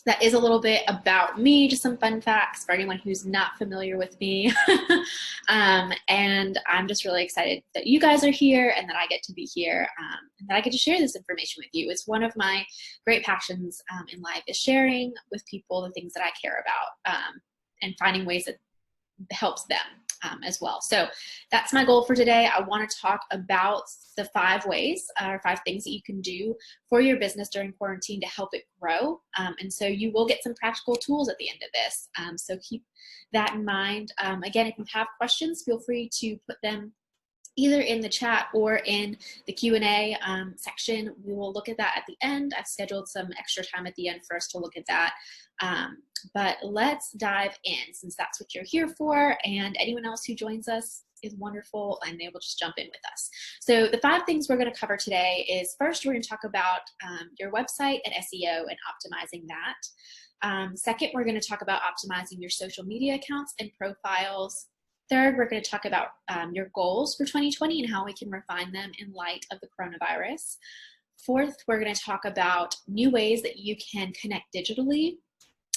that is a little bit about me, just some fun facts for anyone who's not familiar with me. And I'm just really excited that you guys are here and that I get to be here, and that I get to share this information with you. It's one of my great passions in life, is sharing with people the things that I care about, and finding ways that helps them as well. So that's my goal for today. I want to talk about the 5 ways or 5 things that you can do for your business during quarantine to help it grow. And so you will get some practical tools at the end of this. So keep that in mind. Again, if you have questions, feel free to put them either in the chat or in the Q&A section. We will look at that at the end. I've scheduled some extra time at the end for us to look at that. But let's dive in, since that's what you're here for, and anyone else who joins us is wonderful and they will just jump in with us. So the 5 things we're going to cover today is, first, we're going to talk about your website and SEO and optimizing that. Second, we're going to talk about optimizing your social media accounts and profiles. Third, we're going to talk about your goals for 2020 and how we can refine them in light of the coronavirus. Fourth, we're going to talk about new ways that you can connect digitally.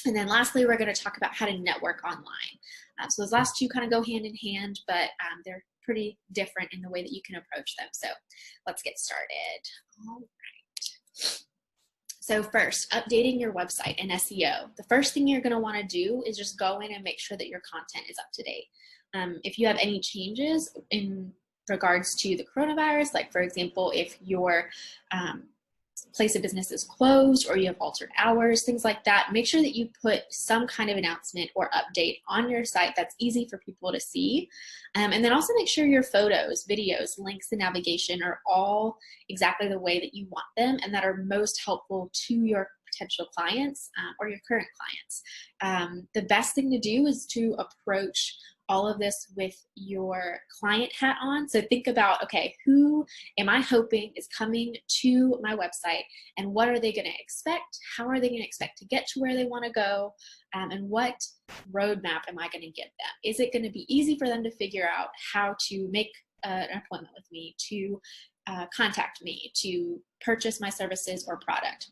And then lastly, we're going to talk about how to network online. So those last 2 kind of go hand in hand, but they're pretty different in the way that you can approach them. So let's get started. All right. So first, updating your website and SEO. The first thing you're going to want to do is just go in and make sure that your content is up to date. If you have any changes in regards to the coronavirus, like for example, if your place of business is closed or you have altered hours, things like that, make sure that you put some kind of announcement or update on your site that's easy for people to see. And then also make sure your photos, videos, links, and navigation are all exactly the way that you want them and that are most helpful to your potential clients or your current clients. The best thing to do is to approach all of this with your client hat on. So think about, okay, who am I hoping is coming to my website, and what are they going to expect? How are they going to expect to get to where they want to go? And what roadmap am I going to give them? Is it going to be easy for them to figure out how to make an appointment with me, to contact me, to purchase my services or product?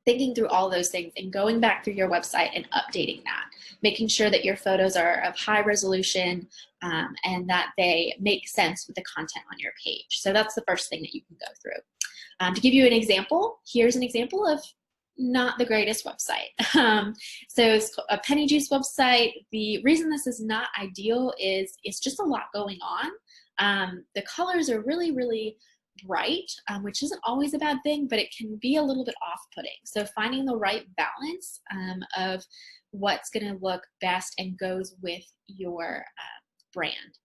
Thinking through all those things and going back through your website and updating that, making sure that your photos are of high resolution and that they make sense with the content on your page. So that's the first thing that you can go through. To give you an example, here's an example of not the greatest website. So it's a Penny Juice website. The reason this is not ideal is it's just a lot going on. The colors are really, really bright, which isn't always a bad thing, but it can be a little bit off-putting. So finding the right balance of what's going to look best and goes with your brand.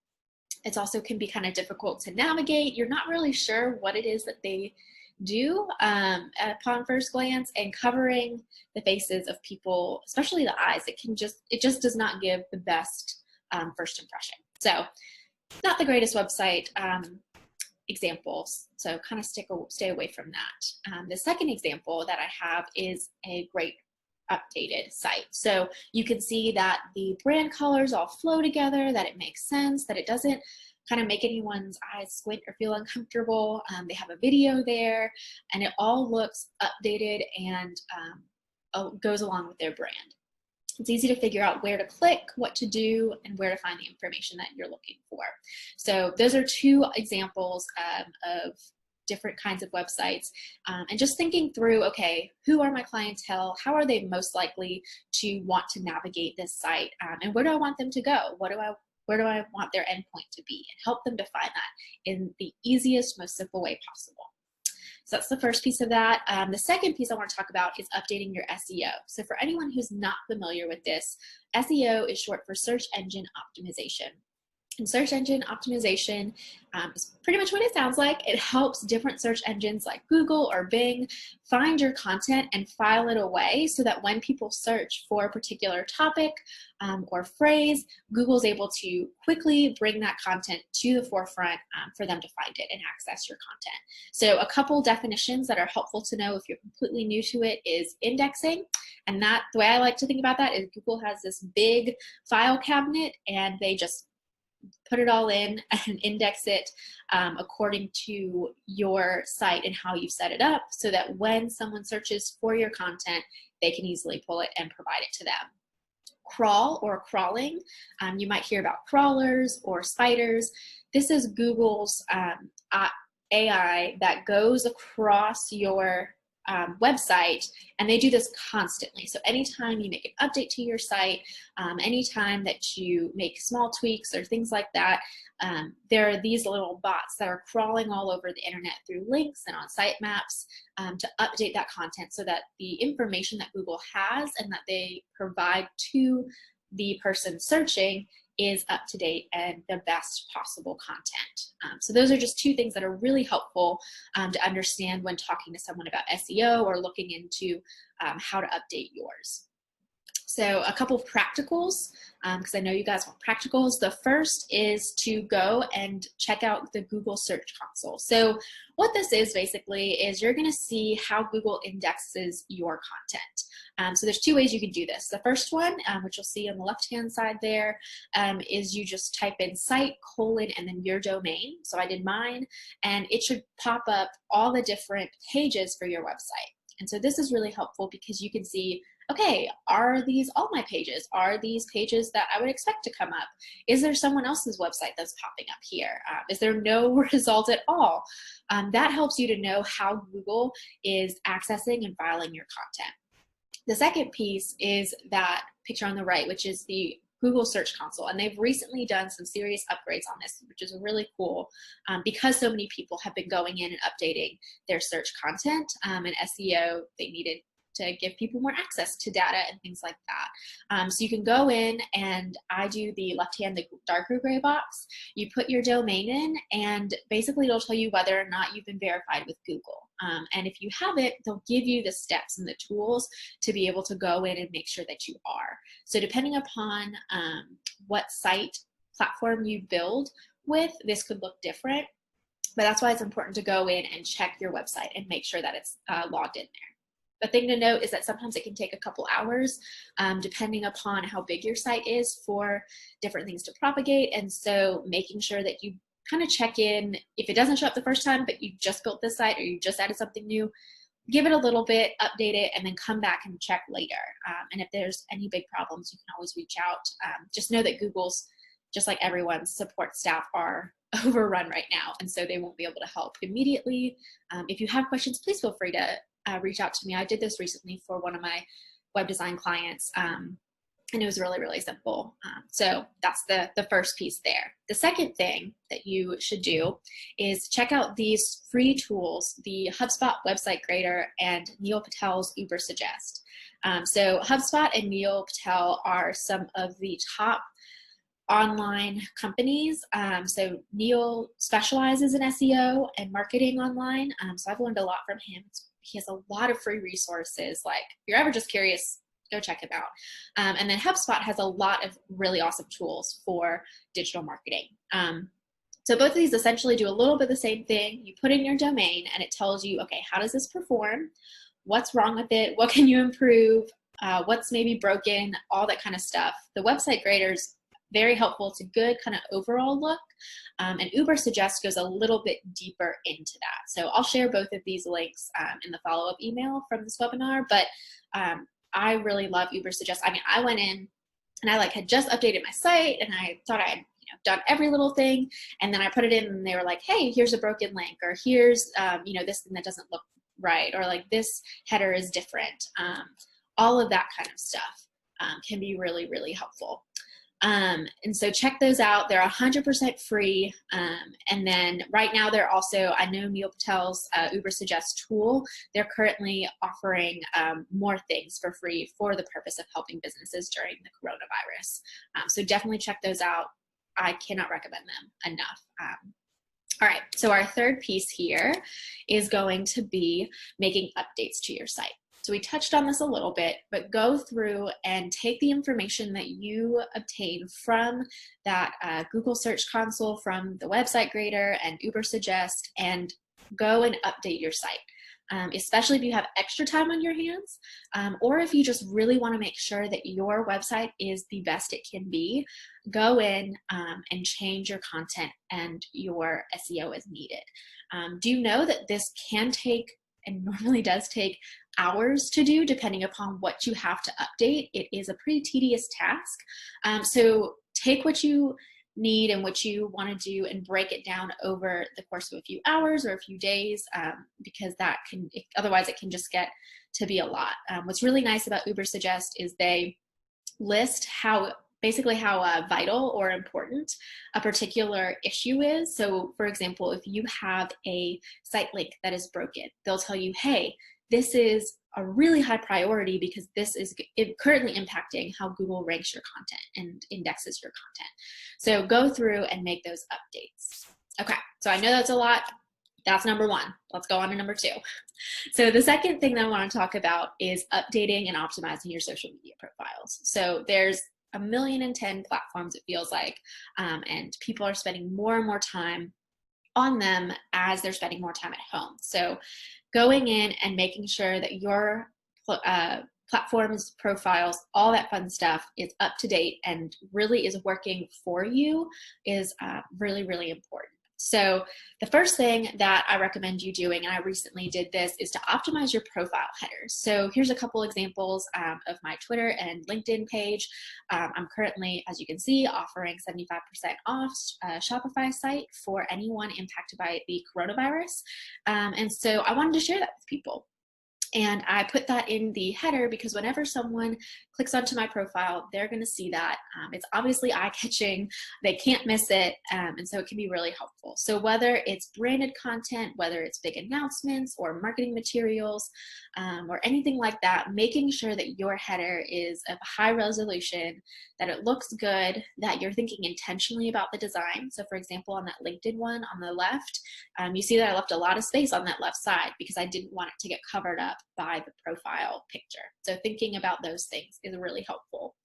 It also can be kind of difficult to navigate. You're not really sure what it is that they do upon first glance, and covering the faces of people, especially the eyes, it just does not give the best first impression. So not the greatest website. Examples, so kind of stay away from that. The second example that I have is a great updated site. So you can see that the brand colors all flow together, that it makes sense, that it doesn't kind of make anyone's eyes squint or feel uncomfortable. They have a video there, and it all looks updated and goes along with their brand. It's easy to figure out where to click, what to do, and where to find the information that you're looking for. So those are 2 examples of different kinds of websites. And just thinking through, okay, who are my clientele? How are they most likely to want to navigate this site? And where do I want them to go? Where do I want their endpoint to be? And help them define that in the easiest, most simple way possible. So that's the first piece of that. The second piece I want to talk about is updating your SEO. So for anyone who's not familiar with this, SEO is short for search engine optimization. And search engine optimization is pretty much what it sounds like. It helps different search engines like Google or Bing find your content and file it away so that when people search for a particular topic or phrase, Google's able to quickly bring that content to the forefront for them to find it and access your content. So a couple definitions that are helpful to know if you're completely new to it is indexing. And that, the way I like to think about that is Google has this big file cabinet, and they just put it all in and index it according to your site and how you've set it up, so that when someone searches for your content, they can easily pull it and provide it to them. Crawl or crawling, you might hear about crawlers or spiders. This is Google's AI that goes across your website, and they do this constantly. So anytime you make an update to your site, anytime that you make small tweaks or things like that, there are these little bots that are crawling all over the internet through links and on sitemaps to update that content, so that the information that Google has and that they provide to the person searching is up to date and the best possible content. So those are just two things that are really helpful to understand when talking to someone about SEO or looking into how to update yours. So a couple of practicals, because I know you guys want practicals. The first is to go and check out the Google Search Console. So what this is basically is you're going to see how Google indexes your content. So there's two ways you can do this. The first one, which you'll see on the left-hand side there, is you just type in site : and then your domain. So I did mine, and it should pop up all the different pages for your website. And so this is really helpful because you can see, okay, are these all my pages? Are these pages that I would expect to come up? Is there someone else's website that's popping up here? Is there no result at all? That helps you to know how Google is accessing and filing your content. The second piece is that picture on the right, which is the Google Search Console, and they've recently done some serious upgrades on this, which is really cool because so many people have been going in and updating their search content, and SEO, they needed to give people more access to data and things like that. So you can go in, and I do the left-hand, the darker gray box. You put your domain in, and basically it'll tell you whether or not you've been verified with Google. And if you haven't, they'll give you the steps and the tools to be able to go in and make sure that you are. So depending upon what site platform you build with, this could look different, but that's why it's important to go in and check your website and make sure that it's logged in there. The thing to note is that sometimes it can take a couple hours depending upon how big your site is for different things to propagate. And so making sure that you kind of check in, if it doesn't show up the first time, but you just built this site or you just added something new, give it a little bit, update it, and then come back and check later. And if there's any big problems, you can always reach out. Just know that Google's, just like everyone's support staff, are overrun right now, and so they won't be able to help immediately. If you have questions, please feel free to reach out to me. I did this recently for one of my web design clients, and it was really, really simple. So that's the first piece there. The second thing that you should do is check out these free tools, the HubSpot Website Grader and Neil Patel's Ubersuggest. So HubSpot and Neil Patel are some of the top online companies. So Neil specializes in SEO and marketing online. So I've learned a lot from him. He has a lot of free resources. Like, if you're ever just curious, go check him out. And then HubSpot has a lot of really awesome tools for digital marketing. So both of these essentially do a little bit the same thing. You put in your domain and it tells you, okay, how does this perform? What's wrong with it? What can you improve? What's maybe broken? All that kind of stuff. The Website Grader's very helpful. It's a good kind of overall look. And Ubersuggest goes a little bit deeper into that. So I'll share both of these links in the follow-up email from this webinar, but I really love Ubersuggest. I mean, I went in and I had just updated my site and I thought I had done every little thing, and then I put it in and they were like, hey, here's a broken link, or here's this thing that doesn't look right, or like this header is different. All of that kind of stuff can be really, really helpful. And so check those out. They're 100% free. And then right now they're also, I know Neil Patel's Ubersuggest tool, they're currently offering more things for free for the purpose of helping businesses during the coronavirus. So definitely check those out. I cannot recommend them enough. All right, so our third piece here is going to be making updates to your site. So we touched on this a little bit, but go through and take the information that you obtain from that Google Search Console, from the Website Grader and Ubersuggest, and go and update your site. especially if you have extra time on your hands, or if you just really want to make sure that your website is the best it can be. Go in and change your content and your SEO as needed. Do you know that this can take, and normally does take, hours to do depending upon what you have to update? It is a pretty tedious task. So take what you need and what you want to do and break it down over the course of a few hours or a few days, because that can, otherwise it can just get to be a lot. What's really nice about Ubersuggest is they list basically how vital or important a particular issue is. So for example, if you have a site link that is broken, they'll tell you, hey, this is a really high priority because this is currently impacting how Google ranks your content and indexes your content. So go through and make those updates. Okay, so I know that's a lot. That's number one. Let's go on to number two. So the second thing that I want to talk about is updating and optimizing your social media profiles. So there's 1,000,010 platforms, it feels like, and people are spending more and more time on them as they're spending more time at home. So going in and making sure that your platforms, profiles, all that fun stuff is up to date and really is working for you is really, really important. So the first thing that I recommend you doing, and I recently did this, is to optimize your profile headers. So here's a couple examples of my Twitter and LinkedIn page. I'm currently, as you can see, offering 75% off a Shopify site for anyone impacted by the coronavirus. And so I wanted to share that with people. And I put that in the header because whenever someone clicks onto my profile, they're going to see that. It's obviously eye-catching. They can't miss it. And so it can be really helpful. So whether it's branded content, whether it's big announcements or marketing materials or anything like that, making sure that your header is of high resolution, that it looks good, that you're thinking intentionally about the design. So for example, on that LinkedIn one on the left, you see that I left a lot of space on that left side because I didn't want it to get covered up by the profile picture. So thinking about those things is really helpful.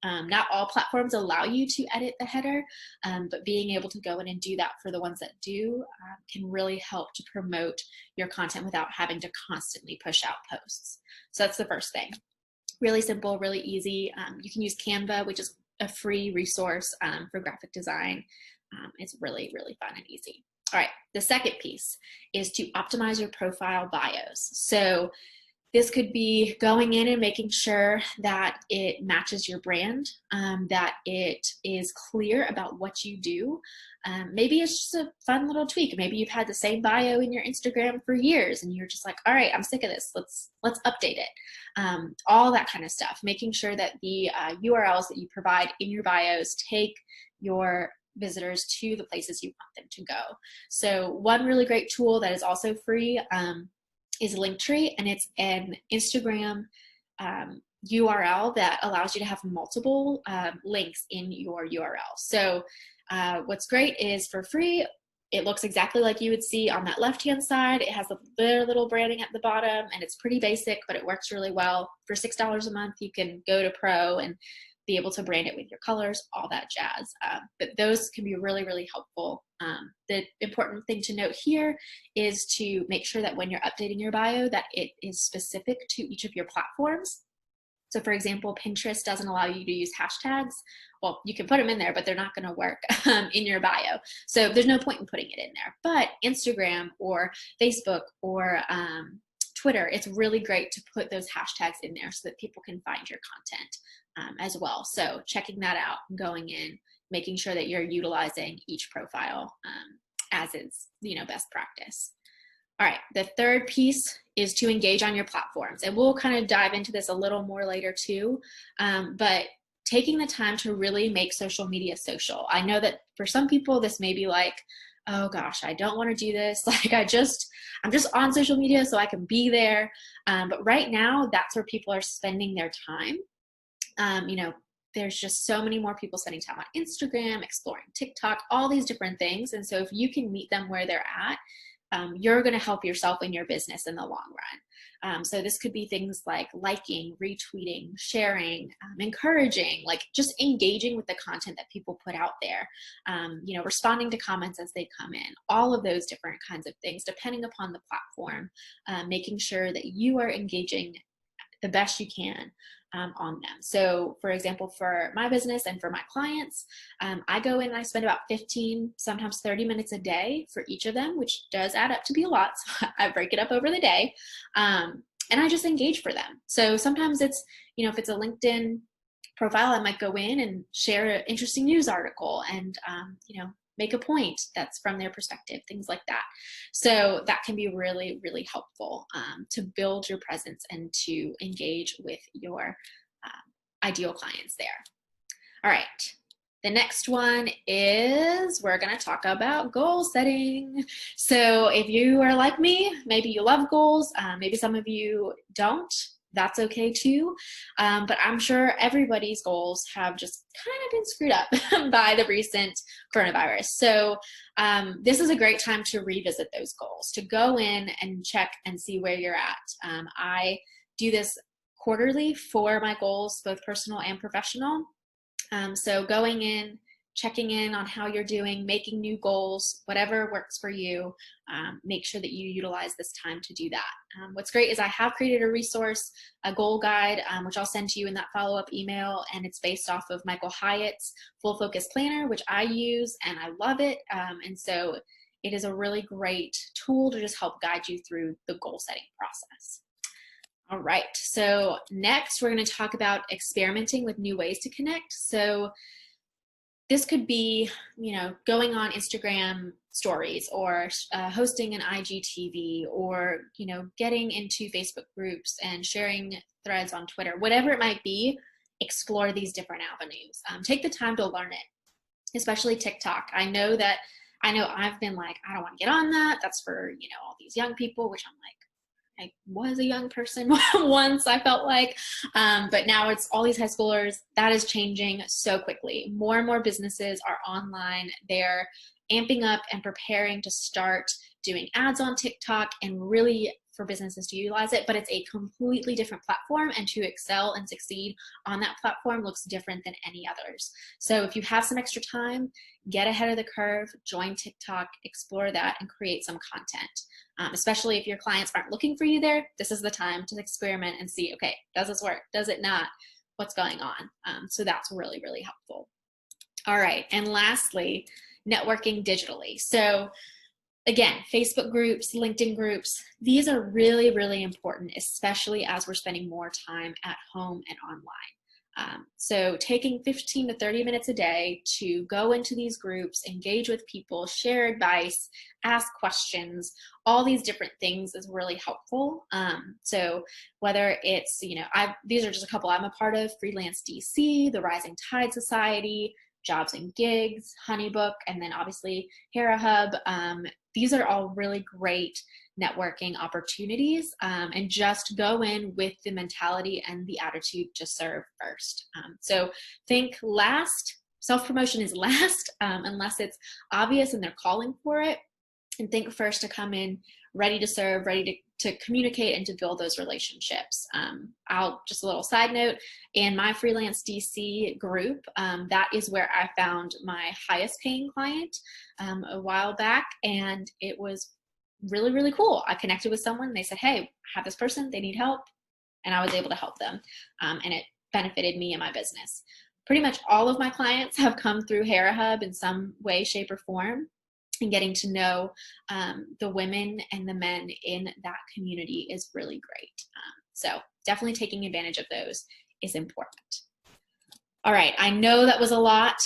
Not all platforms allow you to edit the header, but being able to go in and do that for the ones that do can really help to promote your content without having to constantly push out posts. So that's the first thing. Really simple, really easy. You can use Canva, which is a free resource for graphic design. It's really, really fun and easy. All right, the second piece is to optimize your profile bios. So this could be going in and making sure that it matches your brand, that it is clear about what you do. Maybe it's just a fun little tweak. Maybe you've had the same bio in your Instagram for years and you're just like, all right, I'm sick of this. Let's update it. All that kind of stuff. Making sure that the URLs that you provide in your bios take your visitors to the places you want them to go. So one really great tool that is also free is Linktree, and it's an Instagram URL that allows you to have multiple links in your URL. So what's great is for free, it looks exactly like you would see on that left-hand side. It has their little branding at the bottom, and it's pretty basic, but it works really well. For $6 a month, you can go to Pro and be able to brand it with your colors, all that jazz. But those can be really, really helpful. The important thing to note here is to make sure that when you're updating your bio that it is specific to each of your platforms. So for example, Pinterest doesn't allow you to use hashtags. Well, you can put them in there, but they're not gonna work in your bio. So there's no point in putting it in there. But Instagram or Facebook or Twitter, it's really great to put those hashtags in there so that people can find your content as well. So checking that out, going in, making sure that you're utilizing each profile as is, best practice. All right, the third piece is to engage on your platforms. And we'll kind of dive into this a little more later too, but taking the time to really make social media social. I know that for some people, this may be like, oh gosh, I don't want to do this. Like I'm just on social media so I can be there. But right now, that's where people are spending their time. There's just so many more people spending time on Instagram, exploring TikTok, all these different things. And so if you can meet them where they're at, you're going to help yourself and your business in the long run. So this could be things like liking, retweeting, sharing, encouraging, like just engaging with the content that people put out there, responding to comments as they come in, all of those different kinds of things, depending upon the platform, making sure that you are engaging the best you can on them. So for example, for my business and for my clients, I go in and I spend about 15, sometimes 30 minutes a day for each of them, which does add up to be a lot. So I break it up over the day, and I just engage for them. So sometimes it's, if it's a LinkedIn profile, I might go in and share an interesting news article and, make a point that's from their perspective, things like that. So that can be really, really helpful to build your presence and to engage with your ideal clients there. All right. The next one is we're going to talk about goal setting. So if you are like me, maybe you love goals, maybe some of you don't. That's okay too. But I'm sure everybody's goals have just kind of been screwed up by the recent coronavirus. So this is a great time to revisit those goals, to go in and check and see where you're at. I do this quarterly for my goals, both personal and professional. So going in, checking in on how you're doing, making new goals, whatever works for you, make sure that you utilize this time to do that. What's great is I have created a resource, a goal guide, which I'll send to you in that follow-up email, and it's based off of Michael Hyatt's Full Focus Planner, which I use and I love it. And so it is a really great tool to just help guide you through the goal setting process. All right, so next we're going to talk about experimenting with new ways to connect. So this could be, going on Instagram stories or hosting an IGTV or, getting into Facebook groups and sharing threads on Twitter, whatever it might be. Explore these different avenues. Take the time to learn it, especially TikTok. I know I've been like, I don't want to get on that. That's for, all these young people, which I'm like, I was a young person once, I felt like, but now it's all these high schoolers. That is changing so quickly. More and more businesses are online. They're amping up and preparing to start doing ads on TikTok and really for businesses to utilize it, but it's a completely different platform, and to excel and succeed on that platform looks different than any others. So if you have some extra time, get ahead of the curve, join TikTok, explore that, and create some content. Especially if your clients aren't looking for you there, this is the time to experiment and see, okay, does this work? Does it not? What's going on? So that's really, really helpful. All right, and lastly, networking digitally. So again, Facebook groups, LinkedIn groups, these are really, really important, especially as we're spending more time at home and online. So taking 15 to 30 minutes a day to go into these groups, engage with people, share advice, ask questions, all these different things is really helpful. So whether it's, these are just a couple I'm a part of: Freelance DC, the Rising Tide Society, Jobs and Gigs, Honeybook, and then obviously Hera Hub. These are all really great networking opportunities, and just go in with the mentality and the attitude to serve first. So think last, self-promotion is last, unless it's obvious and they're calling for it, and think first to come in ready to serve, ready to communicate and to build those relationships. Just a little side note, in my Freelance DC group, that is where I found my highest paying client a while back, and it was really, really cool. I connected with someone, they said, hey, I have this person, they need help, and I was able to help them, and it benefited me and my business. Pretty much all of my clients have come through Hera Hub in some way, shape, or form, and getting to know the women and the men in that community is really great. So definitely taking advantage of those is important. All right, I know that was a lot.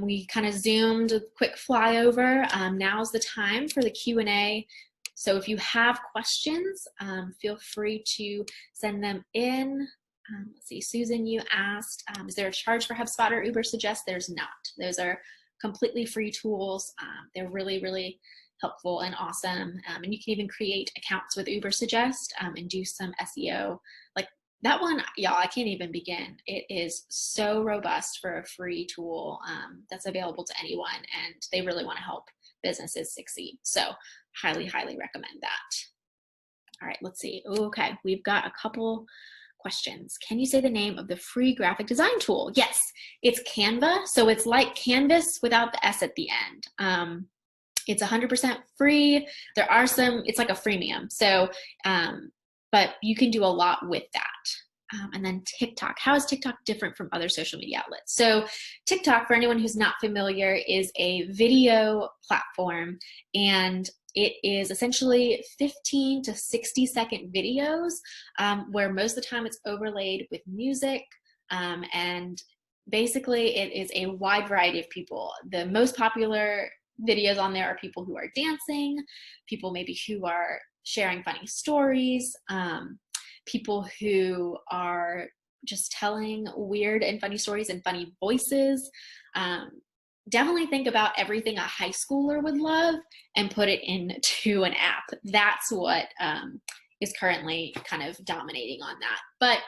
We kind of zoomed a quick flyover. Now's the time for the Q&A. So if you have questions, feel free to send them in. Let's see, Susan, you asked, is there a charge for HubSpot or Ubersuggest? There's not. Those are completely free tools. They're really, really helpful and awesome. And you can even create accounts with Ubersuggest and do some SEO. Like that one, y'all, I can't even begin. It is so robust for a free tool that's available to anyone, and they really want to help businesses succeed. So highly, highly recommend that. All right, let's see. Okay, we've got a couple questions. Can you say the name of the free graphic design tool? Yes, it's Canva. So it's like Canvas without the S at the end. It's 100% free. There are some, it's like a freemium. So, but you can do a lot with that. And then TikTok. How is TikTok different from other social media outlets? So TikTok, for anyone who's not familiar, is a video platform, and it is essentially 15 to 60-second videos where most of the time it's overlaid with music, and basically it is a wide variety of people. The most popular videos on there are people who are dancing, people maybe who are sharing funny stories, people who are just telling weird and funny stories in funny voices. Definitely think about everything a high schooler would love and put it into an app. That's what is currently kind of dominating on that. But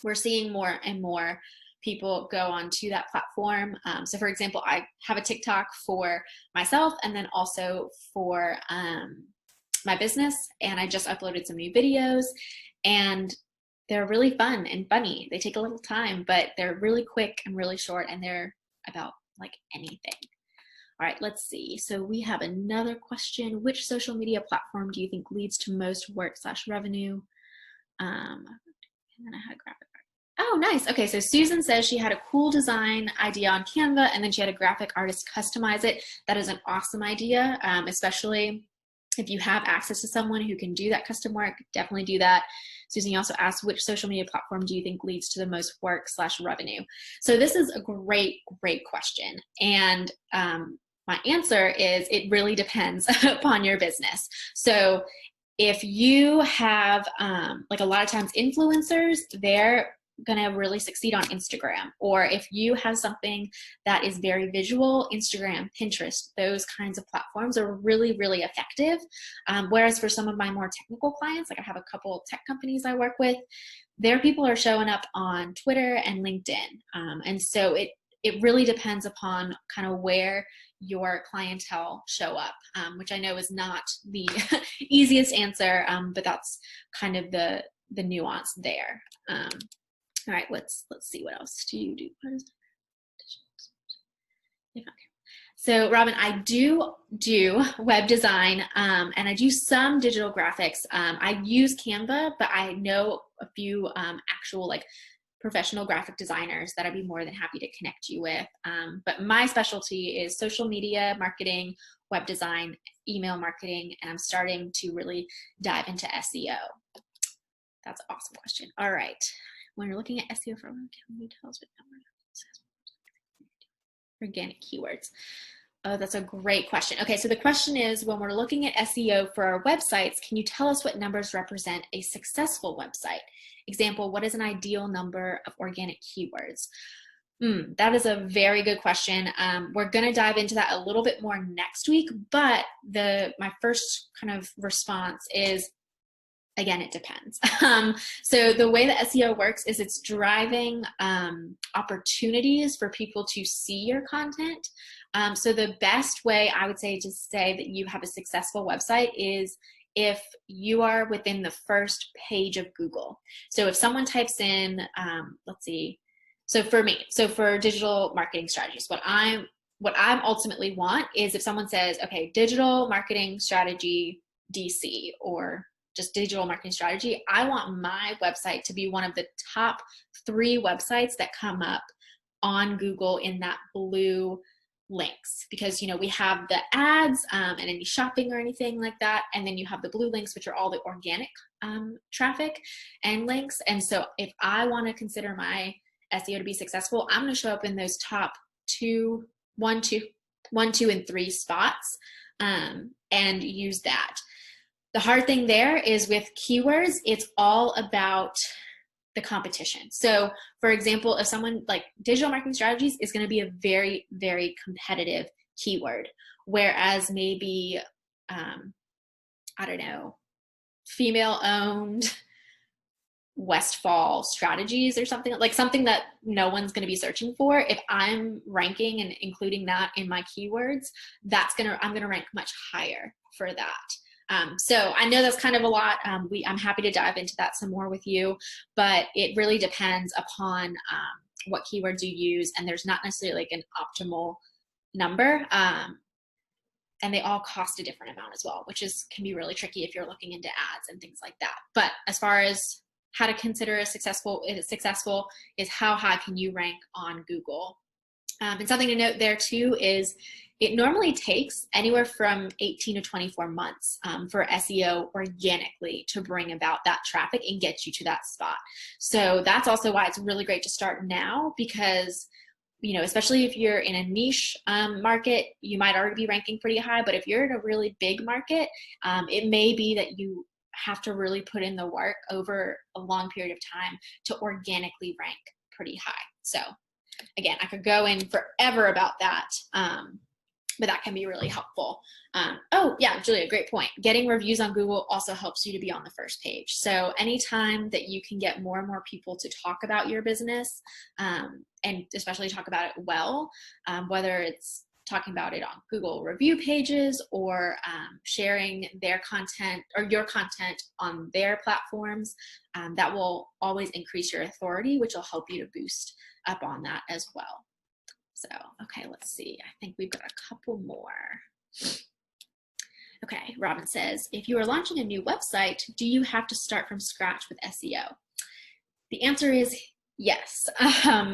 we're seeing more and more people go onto that platform. So for example, I have a TikTok for myself and then also for my business, and I just uploaded some new videos, and they're really fun and funny. They take a little time, but they're really quick and really short, and they're about like anything. All right, let's see. So we have another question. Which social media platform do you think leads to most work/revenue? And then I had a graphic. Oh, nice. Okay, so Susan says she had a cool design idea on Canva, and then she had a graphic artist customize it. That is an awesome idea, especially if you have access to someone who can do that custom work. Definitely do that. Susan, you also asked, which social media platform do you think leads to the most work/revenue? So this is a great, great question. And my answer is it really depends upon your business. So if you have, like a lot of times influencers, they're gonna really succeed on Instagram. Or if you have something that is very visual, Instagram, Pinterest, those kinds of platforms are really, really effective. Whereas for some of my more technical clients, like I have a couple tech companies I work with, their people are showing up on Twitter and LinkedIn. And so it really depends upon kind of where your clientele show up, which I know is not the easiest answer, but that's kind of the nuance there. All right, let's see, what else do you do? So Robin, I do web design, and I do some digital graphics. I use Canva, but I know a few actual like professional graphic designers that I'd be more than happy to connect you with. But my specialty is social media marketing, web design, email marketing, and I'm starting to really dive into SEO. That's an awesome question. All right. When you're looking at SEO for can you tell us what number? Organic keywords. Oh, that's a great question. Okay, so the question is, when we're looking at SEO for our websites, can you tell us what numbers represent a successful website? Example, what is an ideal number of organic keywords? That is a very good question. We're going to dive into that a little bit more next week, but my first kind of response is, again, it depends. So the way that SEO works is it's driving opportunities for people to see your content. So the best way I would say to say that you have a successful website is if you are within the first page of Google. So if someone types in, let's see, so for me, so for digital marketing strategies, what I ultimately want is if someone says, okay, digital marketing strategy DC, or just digital marketing strategy, I want my website to be one of the top 3 websites that come up on Google in that blue links, because we have the ads and any shopping or anything like that, and then you have the blue links, which are all the organic traffic and links. And so if I want to consider my SEO to be successful, I'm going to show up in those top 1, 2, and 3 spots and use that. The hard thing there is with keywords, it's all about the competition. So for example, if someone like digital marketing strategies is going to be a very, very competitive keyword, whereas maybe, I don't know, female owned Westfall strategies or something, like something that no one's going to be searching for. If I'm ranking and including that in my keywords, I'm going to rank much higher for that. So I know that's kind of a lot. I'm happy to dive into that some more with you, but it really depends upon what keywords you use, and there's not necessarily like an optimal number. And they all cost a different amount as well, which can be really tricky if you're looking into ads and things like that. But as far as how to consider successful is how high can you rank on Google. And something to note there too is it normally takes anywhere from 18 to 24 months for SEO organically to bring about that traffic and get you to that spot. So that's also why it's really great to start now, because especially if you're in a niche market, you might already be ranking pretty high. But if you're in a really big market, it may be that you have to really put in the work over a long period of time to organically rank pretty high. So again, I could go in forever about that, but that can be really helpful. Oh yeah, Julia, great point. Getting reviews on Google also helps you to be on the first page. So anytime that you can get more and more people to talk about your business, and especially talk about it well, whether it's talking about it on Google review pages or sharing their content or your content on their platforms, that will always increase your authority, which will help you to boost up on that as well. So, okay, let's see. I think we've got a couple more. Okay, Robin says, if you are launching a new website, do you have to start from scratch with SEO? The answer is yes.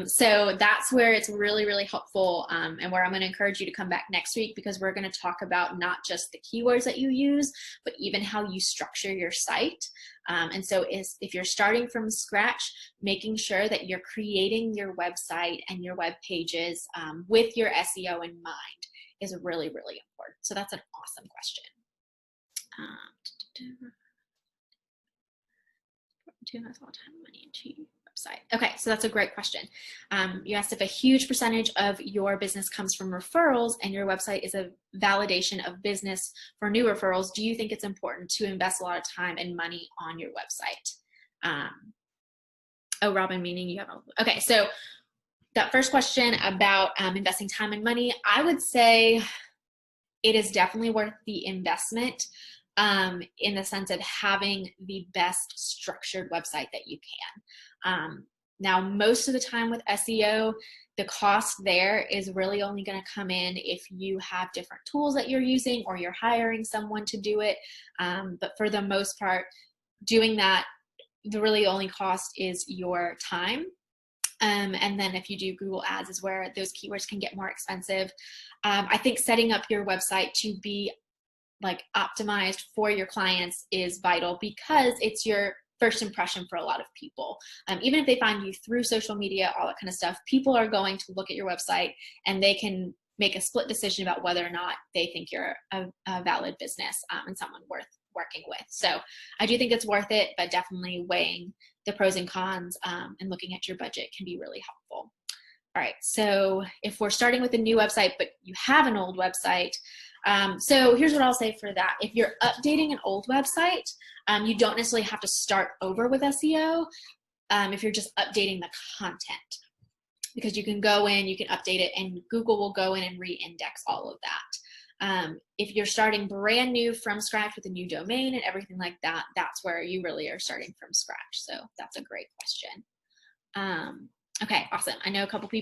So that's where it's really, really helpful, and where I'm going to encourage you to come back next week, because we're going to talk about not just the keywords that you use, but even how you structure your site. And so if you're starting from scratch, making sure that you're creating your website and your web pages with your SEO in mind is really, really important. So that's an awesome question. To invest a lot of time and money into your website. Okay, so that's a great question. You asked if a huge percentage of your business comes from referrals and your website is a validation of business for new referrals. Do you think it's important to invest a lot of time and money on your website? Oh, Robin, meaning you have okay, so that first question about investing time and money, I would say it is definitely worth the investment. In the sense of having the best structured website that you can. Now, most of the time with SEO, the cost there is really only going to come in if you have different tools that you're using or you're hiring someone to do it. But for the most part, doing that, the really only cost is your time. And then if you do Google Ads is where those keywords can get more expensive. I think setting up your website to be like optimized for your clients is vital, because it's your first impression for a lot of people. Even if they find you through social media, all that kind of stuff, people are going to look at your website and they can make a split decision about whether or not they think you're a valid business and someone worth working with. So I do think it's worth it, but definitely weighing the pros and cons and looking at your budget can be really helpful. All right, so if we're starting with a new website, but you have an old website, so here's what I'll say for that. If you're updating an old website, you don't necessarily have to start over with SEO if you're just updating the content, because you can go in, you can update it, and Google will go in and re-index all of that. If you're starting brand new from scratch with a new domain and everything like that, that's where you really are starting from scratch. So that's a great question. Okay, awesome. I know a couple people